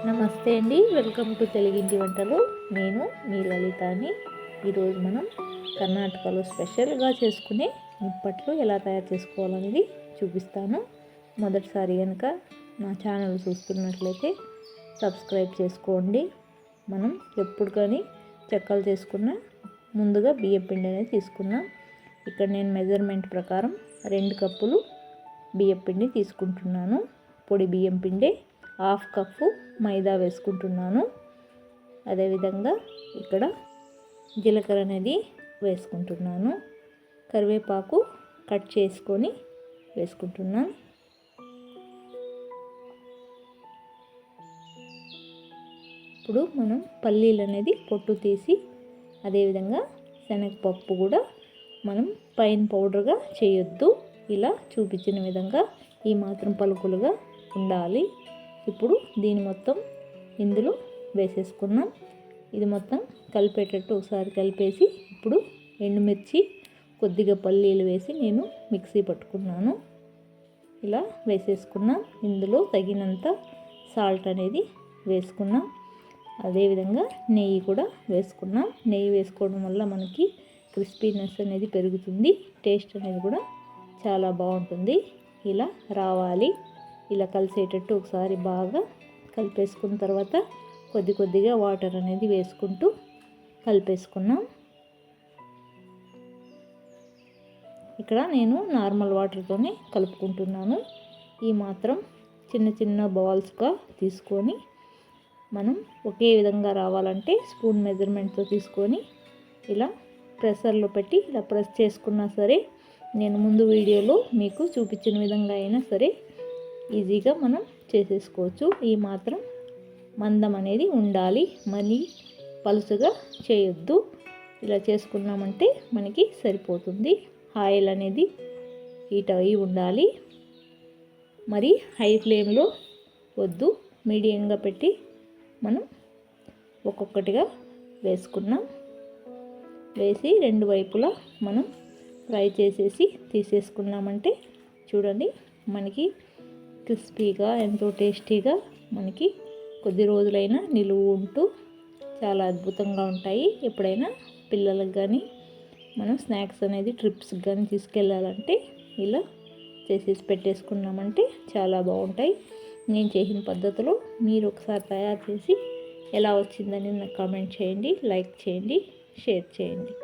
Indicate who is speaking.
Speaker 1: నమస్తే అండి, welcome to తెలుగింటి వంటలు. నేను మీ లలితాని. ఈరోజు మనం కర్ణాటకలో స్పెషల్గా చేసుకునే నిప్పట్లు ఎలా తయారు చేసుకోవాలనేది చూపిస్తాను. మొదటిసారి కనుక నా ఛానల్ చూస్తున్నట్లయితే సబ్స్క్రైబ్ చేసుకోండి. మనం ఎప్పుడు కానీ చెక్కలు చేసుకున్న ముందుగా బియ్యం పిండి అనేది తీసుకున్నాం. ఇక్కడ నేను మెజర్మెంట్ ప్రకారం 2 కప్పులు బియ్యం పిండి తీసుకుంటున్నాను. పొడి బియ్యం పిండి 1/2 కప్పు మైదా వేసుకుంటున్నాను. అదేవిధంగా ఇక్కడ జీలకర్ర అనేది వేసుకుంటున్నాను. కరివేపాకు కట్ చేసుకొని వేసుకుంటున్నాను. ఇప్పుడు మనం పల్లీలు అనేది పొట్టు తీసి, అదేవిధంగా శనగపప్పు కూడా మనం పైన పౌడర్గా చేయొద్దు. ఇలా చూపించిన విధంగా ఈ మాత్రం పలుకులుగా ఉండాలి. ఇప్పుడు దీని మొత్తం ఇందులో వేసేసుకున్నాం. ఇది మొత్తం కలిపేటట్టు ఒకసారి కలిపేసి, ఇప్పుడు ఎండుమిర్చి కొద్దిగా పల్లీలు వేసి నేను మిక్సీ పట్టుకున్నాను. ఇలా వేసేసుకున్నాం. ఇందులో తగినంత సాల్ట్ అనేది వేసుకున్నాం. అదేవిధంగా నెయ్యి కూడా వేసుకున్నాం. నెయ్యి వేసుకోవడం వల్ల మనకి క్రిస్పీనెస్ అనేది పెరుగుతుంది. టేస్ట్ అనేది కూడా చాలా బాగుంటుంది. ఇలా రావాలి. ఇలా కలిసేటట్టు ఒకసారి బాగా కలిపేసుకున్న తర్వాత కొద్ది కొద్దిగా వాటర్ అనేది వేసుకుంటూ కలిపేసుకున్నాం. ఇక్కడ నేను నార్మల్ వాటర్తోనే కలుపుకుంటున్నాను. ఈ మాత్రం చిన్న చిన్న బాల్స్గా తీసుకొని మనం ఒకే విధంగా రావాలంటే స్పూన్ మెజర్మెంట్తో తీసుకొని ఇలా ప్రెషర్లో పెట్టి ఇలా ప్రెస్ చేసుకున్నా సరే, నేను ముందు వీడియోలో మీకు చూపించిన విధంగా అయినా సరే ఈజీగా మనం చేసేసుకోవచ్చు. ఈ మాత్రం మందం అనేది ఉండాలి, మళ్ళీ పలుసుగా చేయొద్దు. ఇలా చేసుకున్నామంటే మనకి సరిపోతుంది. ఆయిల్ అనేది హీట్ అయి ఉండాలి. మరి హై ఫ్లేమ్లో వద్దు, మీడియంగా పెట్టి మనం ఒక్కొక్కటిగా వేసుకున్నాం. వేసి 2 వైపులా మనం ఫ్రై చేసేసి తీసేసుకున్నామంటే చూడండి, మనకి క్రిస్పీగా ఎంతో టేస్టీగా మనకి కొద్ది రోజులైనా నిలువ ఉంటూ చాలా అద్భుతంగా ఉంటాయి. ఎప్పుడైనా పిల్లలకు కానీ మనం స్నాక్స్ అనేది ట్రిప్స్కి కానీ తీసుకెళ్ళాలంటే ఇలా చేసేసి పెట్టేసుకున్నామంటే చాలా బాగుంటాయి. నేను చేసిన పద్ధతిలో మీరు ఒకసారి తయారు చేసి ఎలా వచ్చిందని నాకు కామెంట్ చేయండి, లైక్ చేయండి, షేర్ చేయండి.